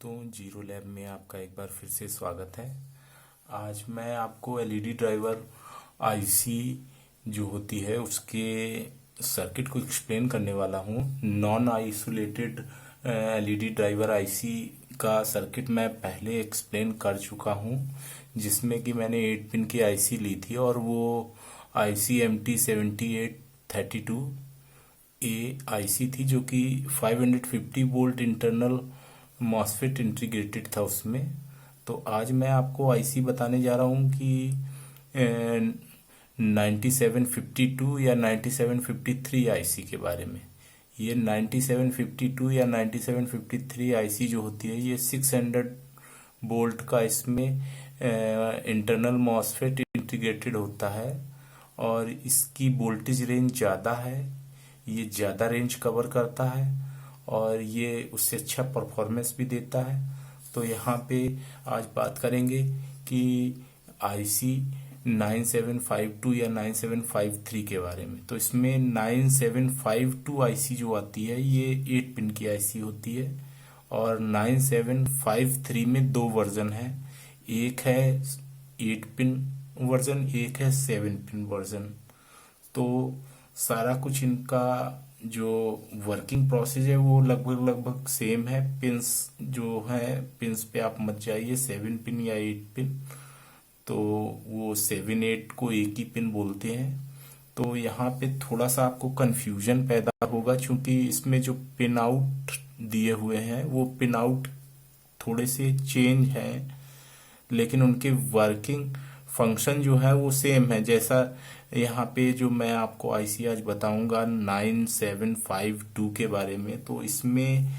दोस्तों, zero lab में आपका एक बार फिर से स्वागत है। आज मैं आपको एलईडी ड्राइवर आईसी जो होती है उसके सर्किट को एक्सप्लेन करने वाला हूँ। Non isolated LED driver IC का सर्किट मैं पहले एक्सप्लेन कर चुका हूँ, जिसमें कि मैंने 8 पिन की आईसी ली थी और वो आईसी MT7832 ए आईसी थी, जो कि 550 वोल्ट इंटरनल मॉसफेट इंटीग्रेटेड था उसमें। तो आज मैं आपको आईसी बताने जा रहा हूँ कि 9752 या 9753 आईसी के बारे में। ये 9752 या 9753 आईसी जो होती है, ये 600 वोल्ट का इसमें इंटरनल मॉसफेट इंटीग्रेटेड होता है और इसकी वोल्टेज रेंज ज़्यादा है। ये ज़्यादा रेंज कवर करता है और ये उससे अच्छा परफॉर्मेंस भी देता है। तो यहाँ पे आज बात करेंगे कि आईसी 9752 या 9753 के बारे में। तो इसमें 9752 आईसी जो आती है ये 8 पिन की आईसी होती है और 9753 में दो वर्जन है। एक है 8 पिन वर्जन, एक है 7 पिन वर्जन। तो सारा कुछ इनका जो वर्किंग प्रोसेस है वो लगभग सेम है। पिंस जो है, पिंस पे आप मत जाइए, 7 पिन या 8 पिन, तो वो 7 8 को एक ही पिन बोलते हैं। तो यहाँ पे थोड़ा सा आपको कंफ्यूजन पैदा होगा, क्योंकि इसमें जो पिन आउट दिए हुए हैं वो पिन आउट थोड़े से चेंज हैं, लेकिन उनके वर्किंग फंक्शन जो है वो सेम है। जैसा यहाँ पे जो मैं आपको आईसी आज बताऊंगा 9752 के बारे में, तो इसमें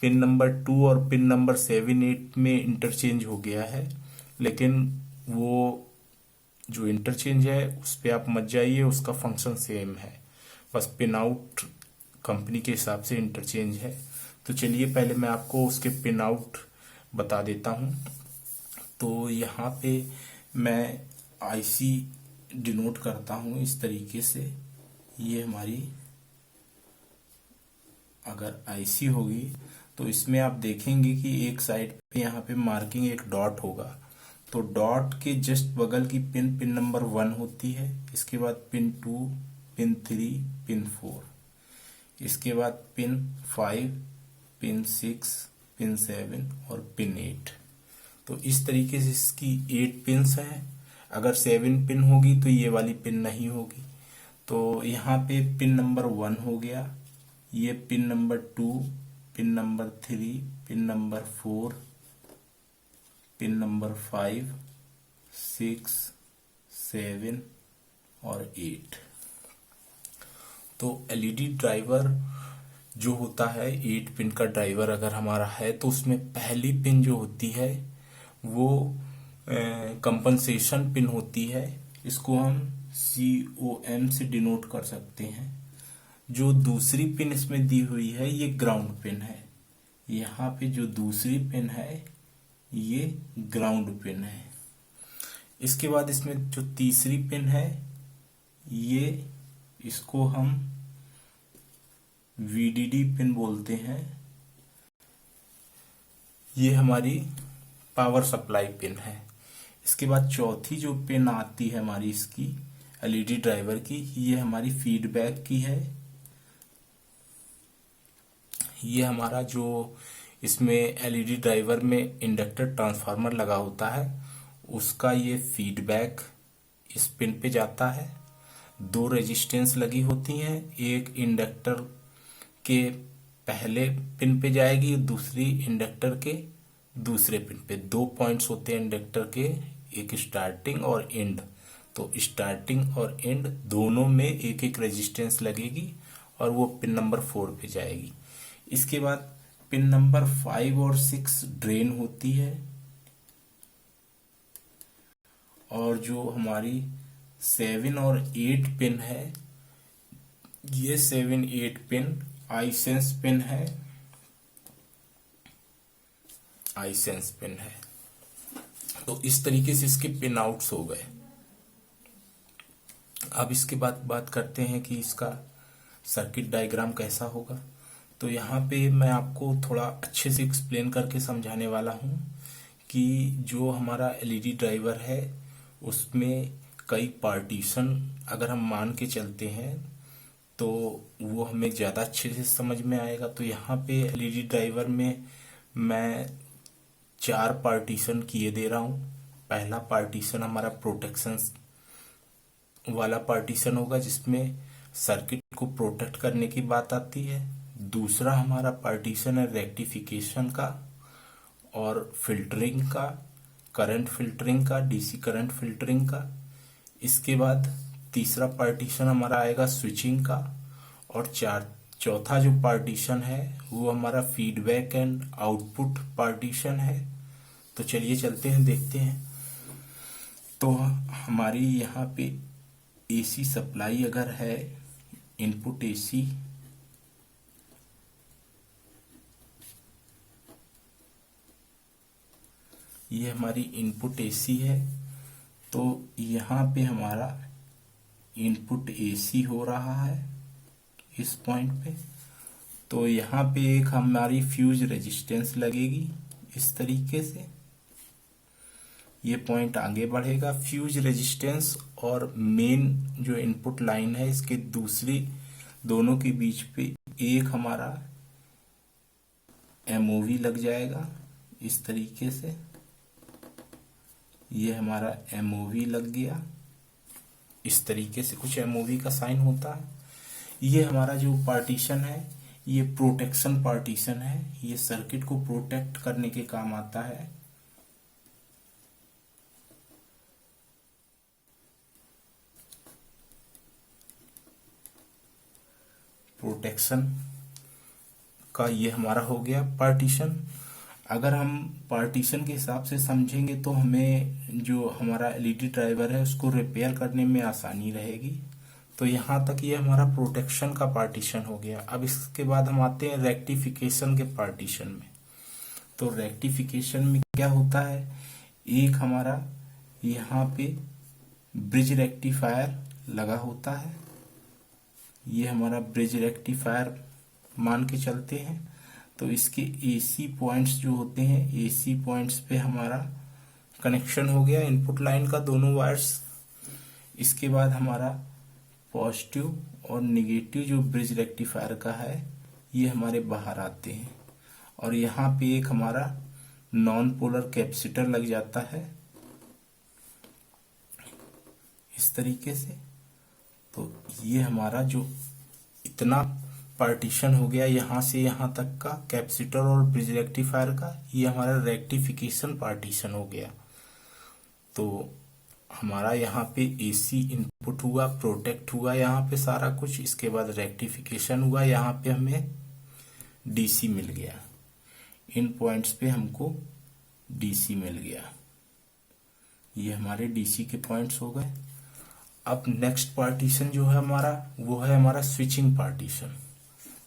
पिन नंबर 2 और पिन नंबर 7 8 में इंटरचेंज हो गया है, लेकिन वो जो इंटरचेंज है उस पे आप मत जाइए, उसका फंक्शन सेम है। बस पिन आउट कंपनी के हिसाब से इंटरचेंज है। तो चलिए पहले मैं आपको उसके पिन आउट बता देता हूँ। तो यहाँ पे मैं आईसी डिनोट करता हूँ इस तरीके से। ये हमारी अगर आईसी होगी तो इसमें आप देखेंगे कि एक साइड पे यहाँ पे मार्किंग एक डॉट होगा। तो डॉट के जस्ट बगल की पिन नंबर 1 होती है। इसके बाद पिन 2, पिन 3, पिन 4, इसके बाद पिन 5, पिन 6, पिन 7 और पिन 8। तो इस तरीके से इसकी 8 पिन्स हैं। अगर 7 पिन होगी तो ये वाली पिन नहीं होगी। तो यहाँ पे पिन नंबर 1 हो गया, ये pin number 2, pin number 3, pin number 4, pin number 5, 6, 7 और 8। तो एलईडी ड्राइवर जो होता है, 8 पिन का ड्राइवर अगर हमारा है, तो उसमें पहली पिन जो होती है वो कंपनसेशन पिन होती है। इसको हम COM से डिनोट कर सकते हैं। जो दूसरी पिन इसमें दी हुई है ये ग्राउंड पिन है। यहाँ पे जो दूसरी पिन है ये ग्राउंड पिन है। इसके बाद इसमें जो तीसरी पिन है ये, इसको हम VDD पिन बोलते हैं। ये हमारी पावर सप्लाई पिन है। इसके बाद चौथी जो पिन आती है हमारी इसकी एलईडी ड्राइवर की, ये हमारी फीडबैक की है। ये हमारा जो इसमें एलईडी ड्राइवर में इंडक्टर ट्रांसफार्मर लगा होता है, उसका ये फीडबैक इस पिन पे जाता है। 2 रेजिस्टेंस लगी होती हैं, एक इंडक्टर के पहले पिन पे जाएगी, दूसरी इंडक्टर के दूसरे पिन पे। 2 पॉइंट्स होते हैं इंडक्टर के, एक स्टार्टिंग और एंड। तो स्टार्टिंग और एंड दोनों में एक एक रेजिस्टेंस लगेगी और वो पिन नंबर 4 पे जाएगी। इसके बाद पिन नंबर 5 और 6 ड्रेन होती है। और जो हमारी 7 और 8 पिन है, ये 7 8 पिन आई सेंस पिन है। आई सेंस पिन है। तो इस तरीके से इसके पिन आउट्स हो गए। अब इसके बाद बात करते हैं कि इसका सर्किट डायग्राम कैसा होगा। तो यहाँ पे मैं आपको थोड़ा अच्छे से एक्सप्लेन करके समझाने वाला हूँ कि जो हमारा एलईडी ड्राइवर है उसमें कई पार्टीशन अगर हम मान के चलते हैं तो वो हमें ज़्यादा अच्छे से समझ में आएगा। तो यहाँ पे एलईडी ड्राइवर में मैं 4 पार्टीशन किए दे रहा हूँ। पहला पार्टीशन हमारा प्रोटेक्शन वाला पार्टीशन होगा जिसमें सर्किट को प्रोटेक्ट करने की बात आती है। दूसरा हमारा पार्टीशन है रेक्टिफिकेशन का और फिल्टरिंग का, करंट फिल्टरिंग का, डीसी करंट फिल्टरिंग का। इसके बाद तीसरा पार्टीशन हमारा आएगा स्विचिंग का और चौथा जो पार्टीशन है वो हमारा फीडबैक एंड आउटपुट पार्टीशन है। तो चलिए चलते हैं, देखते हैं। तो हमारी यहाँ पे एसी सप्लाई अगर है, इनपुट एसी, ये हमारी इनपुट एसी है। तो यहाँ पे हमारा इनपुट एसी हो रहा है इस पॉइंट पे। तो यहाँ पे एक हमारी फ्यूज रेजिस्टेंस लगेगी इस तरीके से। ये पॉइंट आगे बढ़ेगा। फ्यूज रेजिस्टेंस और मेन जो इनपुट लाइन है इसके दूसरी दोनों के बीच पे एक हमारा एमओवी लग जाएगा इस तरीके से। ये हमारा एमओवी लग गया इस तरीके से, कुछ एमओवी का साइन होता है। ये हमारा जो पार्टीशन है ये प्रोटेक्शन पार्टीशन है। ये सर्किट को प्रोटेक्ट करने के काम आता है। प्रोटेक्शन का ये हमारा हो गया पार्टीशन। अगर हम पार्टीशन के हिसाब से समझेंगे तो हमें जो हमारा एलईडी ड्राइवर है उसको रिपेयर करने में आसानी रहेगी। तो यहाँ तक ये हमारा प्रोटेक्शन का पार्टीशन हो गया। अब इसके बाद हम आते हैं रेक्टिफिकेशन के पार्टीशन में। तो रेक्टिफिकेशन में क्या होता है, एक हमारा यहाँ पे ब्रिज रेक्टिफायर लगा होता है। ये हमारा ब्रिज रेक्टिफायर मान के चलते हैं। तो इसके एसी पॉइंट्स जो होते हैं, एसी पॉइंट्स पे हमारा कनेक्शन हो गया इनपुट लाइन का, दोनों वायर्स। इसके बाद हमारा पॉजिटिव और निगेटिव जो ब्रिज रेक्टिफायर का है ये हमारे बाहर आते हैं। और यहाँ पे एक हमारा नॉन पोलर कैपेसिटर लग जाता है इस तरीके से। तो ये हमारा जो इतना पार्टीशन हो गया यहाँ से यहाँ तक का कैपेसिटर और ब्रिज रेक्टिफायर का, ये हमारा रेक्टिफिकेशन पार्टीशन हो गया। तो हमारा यहाँ पे एसी इनपुट हुआ, प्रोटेक्ट हुआ यहाँ पे सारा कुछ। इसके बाद रेक्टिफिकेशन हुआ, यहाँ पे हमें डीसी मिल गया। इन पॉइंट्स पे हमको डीसी मिल गया। ये हमारे डीसी के पॉइंट्स हो गए। अब नेक्स्ट पार्टीशन जो है हमारा वो है हमारा स्विचिंग पार्टीशन।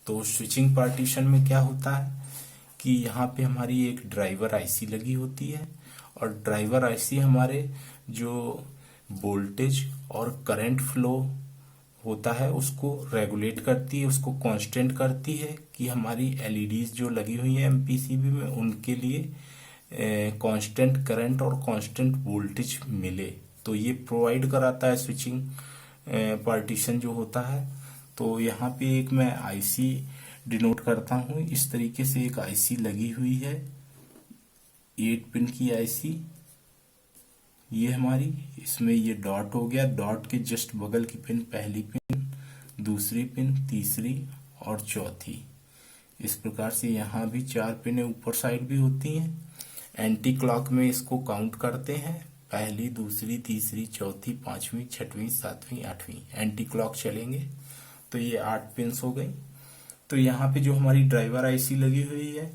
तो स्विचिंग पार्टीशन में क्या होता है कि यहाँ पे हमारी एक ड्राइवर आईसी लगी होती है और ड्राइवर आईसी हमारे जो वोल्टेज और करंट फ्लो होता है उसको रेगुलेट करती है, उसको कांस्टेंट करती है कि हमारी एलईडीज जो लगी हुई है एमपीसीबी में उनके लिए कांस्टेंट करंट और कांस्टेंट वोल्टेज मिले। तो ये प्रोवाइड कराता है स्विचिंग पार्टीशन जो होता है। तो यहाँ पे एक मैं आईसी डिनोट करता हूँ। इस तरीके से एक आईसी लगी हुई है, 8 पिन की आईसी ये हमारी। इसमें ये डॉट हो गया, डॉट के जस्ट बगल की पिन पहली पिन, दूसरी पिन, तीसरी और चौथी। इस प्रकार से यहाँ भी 4 पिनें ऊपर साइड भी होती हैं। एंटी क्लॉक में इसको काउंट करते हैं, पहली, दूसरी, तीसरी, चौथी, 5वीं, 6वीं, 7वीं, 8वीं एंटी क्लॉक चलेंगे। तो ये 8 पिन्स हो गई। तो यहाँ पे जो हमारी ड्राइवर आईसी लगी हुई है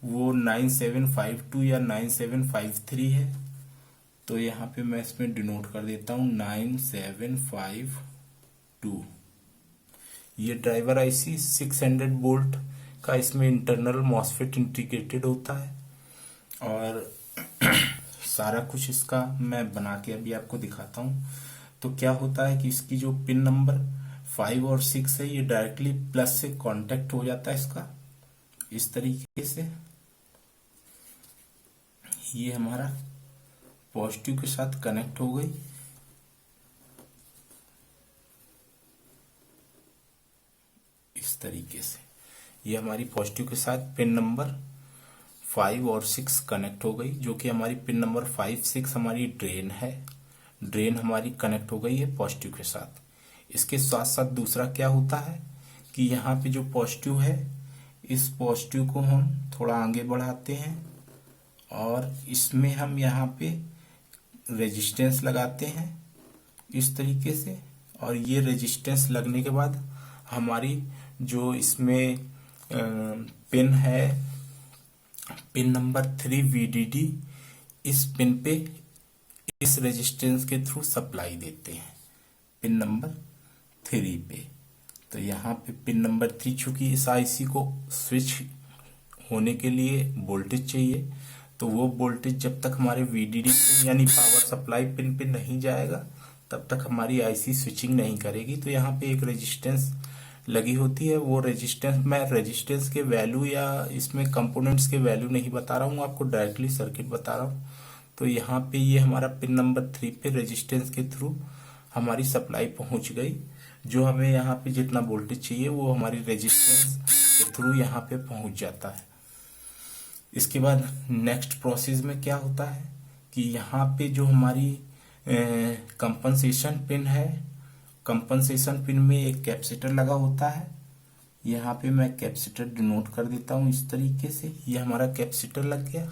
वो 9752 या 9753 है। तो यहाँ पे मैं इसमें डिनोट कर देता हूँ 9752। ये ड्राइवर आईसी 600 वोल्ट का, इसमें इंटरनल मॉसफेट इंटीग्रेटेड होता है और सारा कुछ इसका मैं बना के अभी आपको दिखाता हूँ। तो क्या होता है कि इसकी जो पिन नंबर 5 और 6 है ये डायरेक्टली प्लस से कांटेक्ट हो जाता है इसका, इस तरीके से ये हमारा पॉजिटिव के साथ कनेक्ट हो गई। इस तरीके से ये हमारी पॉजिटिव के साथ पिन नंबर 5 और 6 कनेक्ट हो गई, जो कि हमारी पिन नंबर 5 6 हमारी ड्रेन है। ड्रेन हमारी कनेक्ट हो गई है पॉजिटिव के साथ। इसके साथ साथ दूसरा क्या होता है कि यहाँ पे जो पॉजिटिव है, इस पॉजिटिव को हम थोड़ा आगे बढ़ाते हैं और इसमें हम यहाँ पे रेजिस्टेंस लगाते हैं इस तरीके से। और ये रेजिस्टेंस लगने के बाद हमारी जो इसमें पिन है, पिन नंबर 3 VDD, इस पिन पे इस रेजिस्टेंस के थ्रू सप्लाई देते हैं पिन नंबर 3 पे। तो यहाँ पे पिन नंबर 3, चूंकि इस आईसी को स्विच होने के लिए वोल्टेज चाहिए, तो वो वोल्टेज जब तक हमारे VDD पिन यानी पावर सप्लाई पिन पे नहीं जाएगा तब तक हमारी आईसी स्विचिंग नहीं करेगी। तो यहाँ पे एक रेजिस्टेंस लगी होती है। वो रेजिस्टेंस, मैं रेजिस्टेंस के वैल्यू या इसमें कंपोनेंट्स के वैल्यू नहीं बता रहा हूँ, आपको डायरेक्टली सर्किट बता रहा हूँ। तो यहाँ पे ये हमारा पिन नंबर 3 पे रेजिस्टेंस के थ्रू हमारी सप्लाई पहुंच गई। जो हमें यहाँ पे जितना वोल्टेज चाहिए वो हमारी रेजिस्टेंस के थ्रू यहाँ पे पहुंच जाता है। इसके बाद नेक्स्ट प्रोसेस में क्या होता है कि यहाँ पे जो हमारी कंपनसेशन पिन है, कंपनसेशन पिन में एक कैपेसिटर लगा होता है। यहाँ पे मैं कैपेसिटर डिनोट कर देता हूँ इस तरीके से। ये हमारा कैपेसिटर लग गया।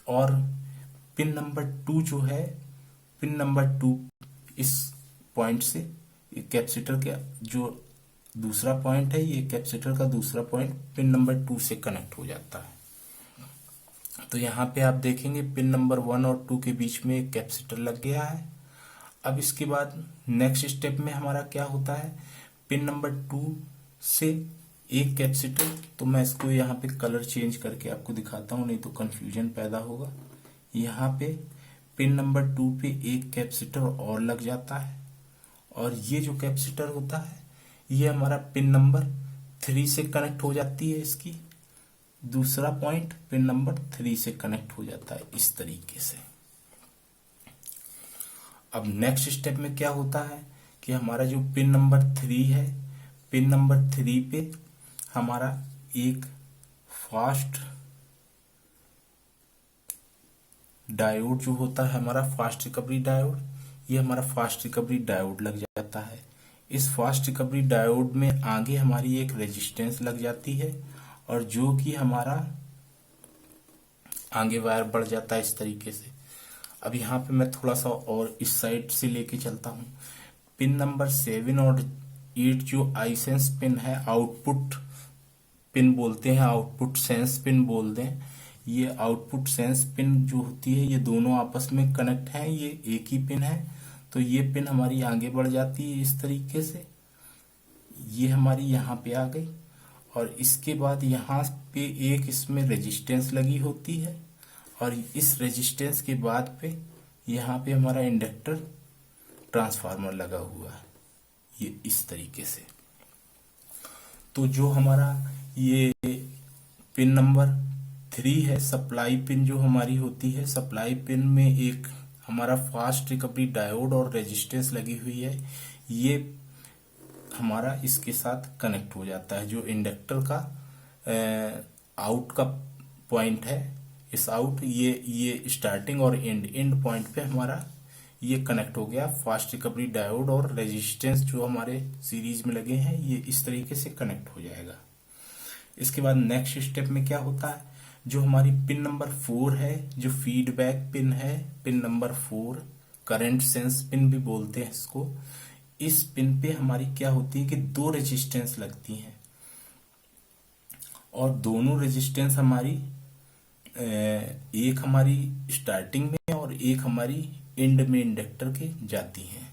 और पिन नंबर 2 जो है, पिन नंबर 2 इस पॉइंट से कैपेसिटर का जो दूसरा पॉइंट है, ये कैपेसिटर का दूसरा पॉइंट पिन नंबर 2 से कनेक्ट हो जाता है। तो यहाँ पे आप देखेंगे पिन नंबर 1 और 2 के बीच में एक कैपेसिटर लग गया है। अब इसके बाद नेक्स्ट स्टेप में हमारा क्या होता है, पिन नंबर 2 से एक कैपेसिटर, तो मैं इसको यहाँ पे कलर चेंज करके आपको दिखाता हूँ, नहीं तो कंफ्यूजन पैदा होगा। यहाँ पे पिन नंबर 2 पे एक कैपेसिटर और लग जाता है। और ये जो कैपेसिटर होता है ये हमारा पिन नंबर 3 से कनेक्ट हो जाती है। इसकी दूसरा पॉइंट पिन नंबर 3 से कनेक्ट हो जाता है इस तरीके से। अब नेक्स्ट स्टेप में क्या होता है कि हमारा जो पिन नंबर 3 है, पिन नंबर 3 पे हमारा एक फास्ट डायोड जो होता है, हमारा फास्ट रिकवरी डायोड, ये हमारा फास्ट रिकवरी डायोड लग जाता है। इस फास्ट रिकवरी डायोड में आगे हमारी एक रेजिस्टेंस लग जाती है और जो कि हमारा आगे वायर बढ़ जाता है इस तरीके से। अब यहाँ पे मैं थोड़ा सा और इस साइड से लेके चलता हूँ। पिन नंबर 7 और 8 जो आई सेंस पिन है, आउटपुट पिन बोलते हैं, आउटपुट सेंस पिन बोल दें। ये आउटपुट सेंस पिन जो होती है ये दोनों आपस में कनेक्ट हैं, ये एक ही पिन है। तो ये पिन हमारी आगे बढ़ जाती है इस तरीके से। ये हमारी यहाँ पे आ गई और इसके बाद यहाँ पे एक इसमें रेजिस्टेंस लगी होती है और इस रेजिस्टेंस के बाद पे यहाँ पे हमारा इंडक्टर ट्रांसफार्मर लगा हुआ है, ये इस तरीके से। तो जो हमारा ये पिन नंबर 3 है, सप्लाई पिन जो हमारी होती है, सप्लाई पिन में एक हमारा फास्ट रिकवरी डायोड और रेजिस्टेंस लगी हुई है। ये हमारा इसके साथ कनेक्ट हो जाता है। जो इंडक्टर का आउट का पॉइंट है, इस आउट ये स्टार्टिंग और एंड पॉइंट पे हमारा ये कनेक्ट हो गया। फास्ट रिकवरी डायोड और रेजिस्टेंस जो हमारे सीरीज में लगे हैं ये इस तरीके से कनेक्ट हो जाएगा। इसके बाद नेक्स्ट स्टेप में क्या होता है, जो हमारी पिन नंबर 4 है, जो फीडबैक पिन है, pin number 4 current sense pin भी बोलते हैं इसको। इस पिन पे हमारी क्या होती है कि 2 रेजिस्टेंस लगती हैं और दोनों रेजिस्टेंस हमारी एक हमारी स्टार्टिंग में और एक हमारी एंड में इंडक्टर के जाती हैं।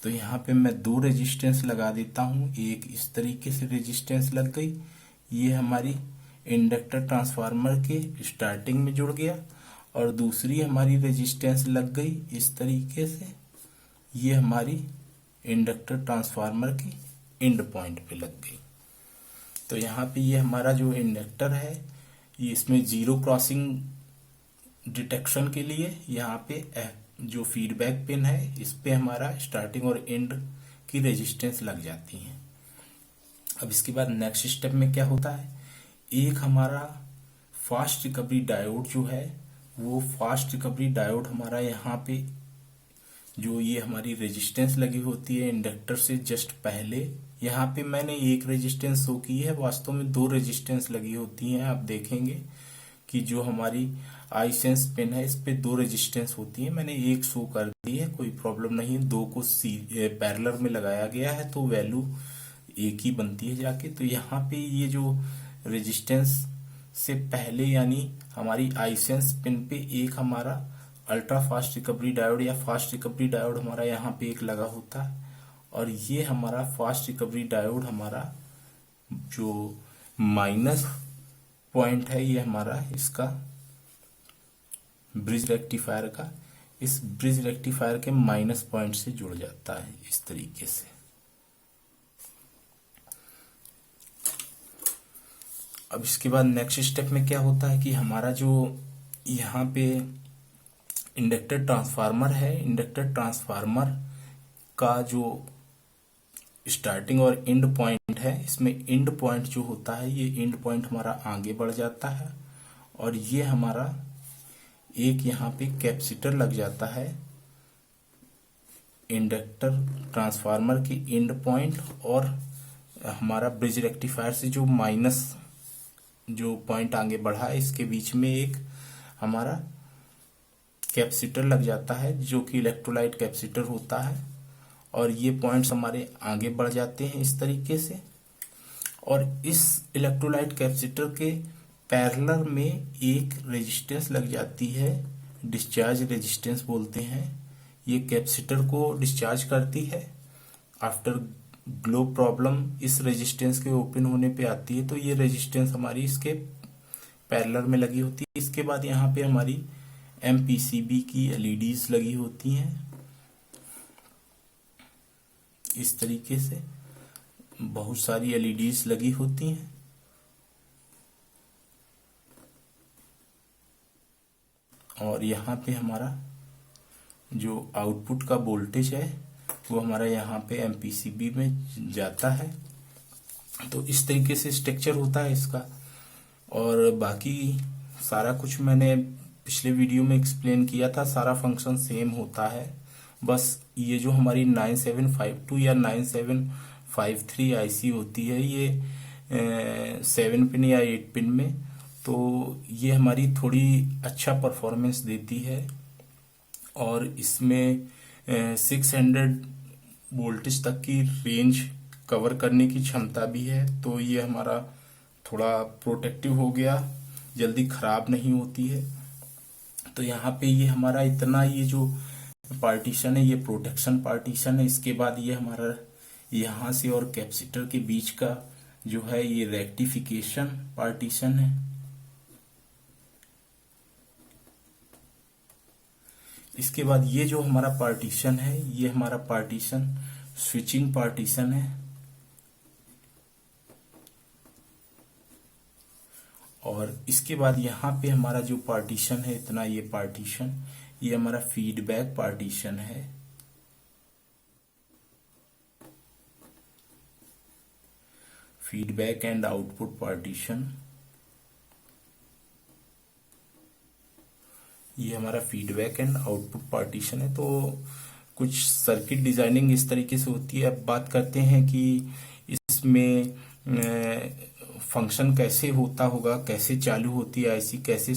तो यहाँ पे मैं 2 रेजिस्टेंस लगा देता हूँ। एक इस तरीके से रेजिस्टेंस लग गई, ये हमारी इंडक्टर ट्रांसफार्मर के स्टार्टिंग में जुड़ गया, और दूसरी हमारी रेजिस्टेंस लग गई इस तरीके से, ये हमारी इंडक्टर ट्रांसफार्मर की एंड पॉइंट पे लग गई। तो यहाँ पे ये हमारा जो इंडक्टर है, ये इसमें जीरो क्रॉसिंग डिटेक्शन के लिए यहाँ पे जो फीडबैक पिन है इस पे हमारा स्टार्टिंग और एंड की रेजिस्टेंस लग जाती है। अब इसके बाद नेक्स्ट स्टेप में क्या होता है, एक हमारा फास्ट रिकवरी डायोड जो है, वो फास्ट रिकवरी डायोड हमारा यहाँ पे जो ये हमारी रेजिस्टेंस लगी होती है इंडक्टर से जस्ट पहले, यहाँ पे मैंने एक रेजिस्टेंस शो की है, वास्तव में दो रेजिस्टेंस लगी होती हैं। आप देखेंगे कि जो हमारी आई सेंस पिन है इस पे दो रेजिस्टेंस होती है, मैंने एक शो कर दी है, कोई प्रॉब्लम नहीं है। दो को पैरेलल में लगाया गया है तो वैल्यू एक ही बनती है जाके। तो यहाँ पे ये जो रेजिस्टेंस से पहले यानी हमारी आई सेंस पिन पे एक हमारा अल्ट्रा फास्ट रिकवरी डायोड या फास्ट रिकवरी डायोड हमारा यहाँ पे एक लगा होता है, और ये हमारा फास्ट रिकवरी डायोड हमारा जो माइनस पॉइंट है ये हमारा इसका ब्रिज रेक्टिफायर का, इस ब्रिज रेक्टिफायर के माइनस पॉइंट से जुड़ जाता है इस तरीके से। अब इसके बाद नेक्स्ट स्टेप में क्या होता है कि हमारा जो यहाँ पे इंडक्टर ट्रांसफार्मर है, इंडक्टर ट्रांसफार्मर का जो स्टार्टिंग और एंड पॉइंट है, इसमें एंड पॉइंट जो होता है ये एंड पॉइंट हमारा आगे बढ़ जाता है, और ये हमारा एक यहाँ पे कैपेसिटर लग जाता है इंडक्टर ट्रांसफार्मर की एंड पॉइंट, और हमारा ब्रिज रेक्टिफायर से जो माइनस जो पॉइंट आगे बढ़ा है इसके बीच में एक हमारा कैपेसिटर लग जाता है जो कि इलेक्ट्रोलाइट कैपेसिटर होता है, और ये पॉइंट्स हमारे आगे बढ़ जाते हैं इस तरीके से। और इस इलेक्ट्रोलाइट कैपेसिटर के पैरेलल में एक रेजिस्टेंस लग जाती है, डिस्चार्ज रेजिस्टेंस बोलते हैं। ये कैपेसिटर को डिस्चार्ज करती है। आफ्टर ग्लो प्रॉब्लम इस रेजिस्टेंस के ओपन होने पे आती है, तो ये रेजिस्टेंस हमारी इसके पैरेलल में लगी होती है। इसके बाद यहाँ पे हमारी एमपीसीबी की एलईडीज लगी होती हैं इस तरीके से, बहुत सारी एलईडीज लगी होती हैं। और यहाँ पे हमारा जो आउटपुट का वोल्टेज है वो हमारा यहाँ पे एमपीसीबी में जाता है। तो इस तरीके से स्ट्रक्चर होता है इसका, और बाकी सारा कुछ मैंने पिछले वीडियो में एक्सप्लेन किया था, सारा फंक्शन सेम होता है। बस ये जो हमारी 9752 या 9753 आईसी होती है ये 7 पिन या 8 पिन में, तो ये हमारी थोड़ी अच्छा परफॉर्मेंस देती है, और इसमें 600 वोल्टेज तक की रेंज कवर करने की क्षमता भी है। तो ये हमारा थोड़ा प्रोटेक्टिव हो गया, जल्दी खराब नहीं होती है। तो यहाँ पे ये हमारा इतना ये जो पार्टीशन है ये प्रोटेक्शन पार्टीशन है। इसके बाद ये हमारा यहाँ से और कैपेसिटर के बीच का जो है ये रेक्टिफिकेशन पार्टीशन है। इसके बाद ये जो हमारा पार्टीशन है ये हमारा पार्टीशन स्विचिंग पार्टीशन है, और इसके बाद यहाँ पे हमारा जो पार्टीशन है इतना ये पार्टीशन ये हमारा फीडबैक पार्टीशन है। फीडबैक एंड आउटपुट पार्टीशन, ये हमारा फीडबैक एंड आउटपुट पार्टीशन है। तो कुछ सर्किट डिजाइनिंग इस तरीके से होती है। अब बात करते हैं कि इसमें फंक्शन कैसे होता होगा, कैसे चालू होती है आईसी, कैसे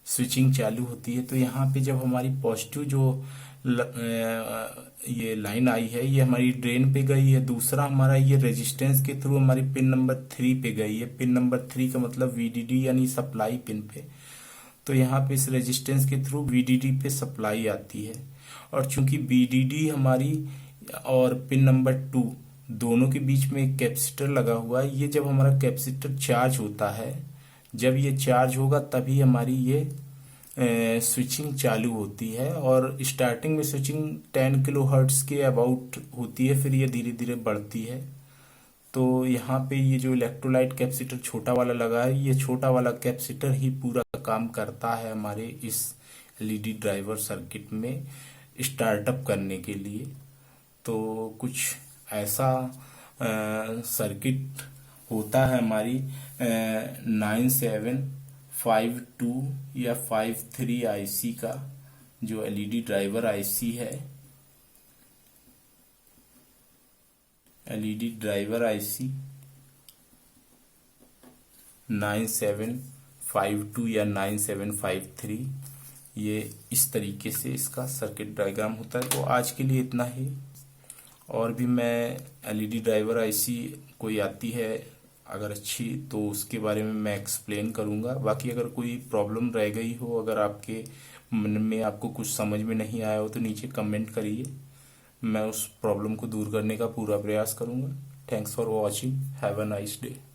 स्विचिंग चालू होती है। तो यहाँ पे जब हमारी पॉजिटिव जो ये लाइन आई है ये हमारी ड्रेन पे गई है, दूसरा हमारा ये रेजिस्टेंस के थ्रू हमारी पिन नंबर 3 पे गई है। पिन नंबर 3 का मतलब वीडीडी यानी सप्लाई पिन पे। तो यहाँ पे इस रेजिस्टेंस के थ्रू वीडीडी पे सप्लाई आती है, और चूंकि वीडीडी हमारी और पिन नंबर 2 दोनों के बीच में एक कैपेसिटर लगा हुआ है, ये जब हमारा कैपेसिटर चार्ज होता है, जब ये चार्ज होगा तभी हमारी ये स्विचिंग चालू होती है। और स्टार्टिंग में स्विचिंग 10 किलो हर्ट्ज के अबाउट होती है, फिर ये धीरे धीरे बढ़ती है। तो यहाँ पे ये जो इलेक्ट्रोलाइट कैपेसिटर छोटा वाला लगा है, ये छोटा वाला कैपेसिटर ही पूरा काम करता है हमारे इस एलईडी ड्राइवर सर्किट में स्टार्टअप करने के लिए। तो कुछ ऐसा सर्किट होता है हमारी 9752 या 53 आईसी का, जो एलईडी ड्राइवर आईसी है। एलईडी ड्राइवर आईसी 9752 या 9753, ये इस तरीके से इसका सर्किट डायग्राम होता है। तो आज के लिए इतना ही। और भी मैं एलईडी ड्राइवर आईसी कोई आती है अगर अच्छी, तो उसके बारे में मैं एक्सप्लेन करूंगा। बाकी अगर कोई प्रॉब्लम रह गई हो, अगर आपके मन में आपको कुछ समझ में नहीं आया हो, तो नीचे कमेंट करिए, मैं उस प्रॉब्लम को दूर करने का पूरा प्रयास करूंगा। Thanks for watching, have a nice day.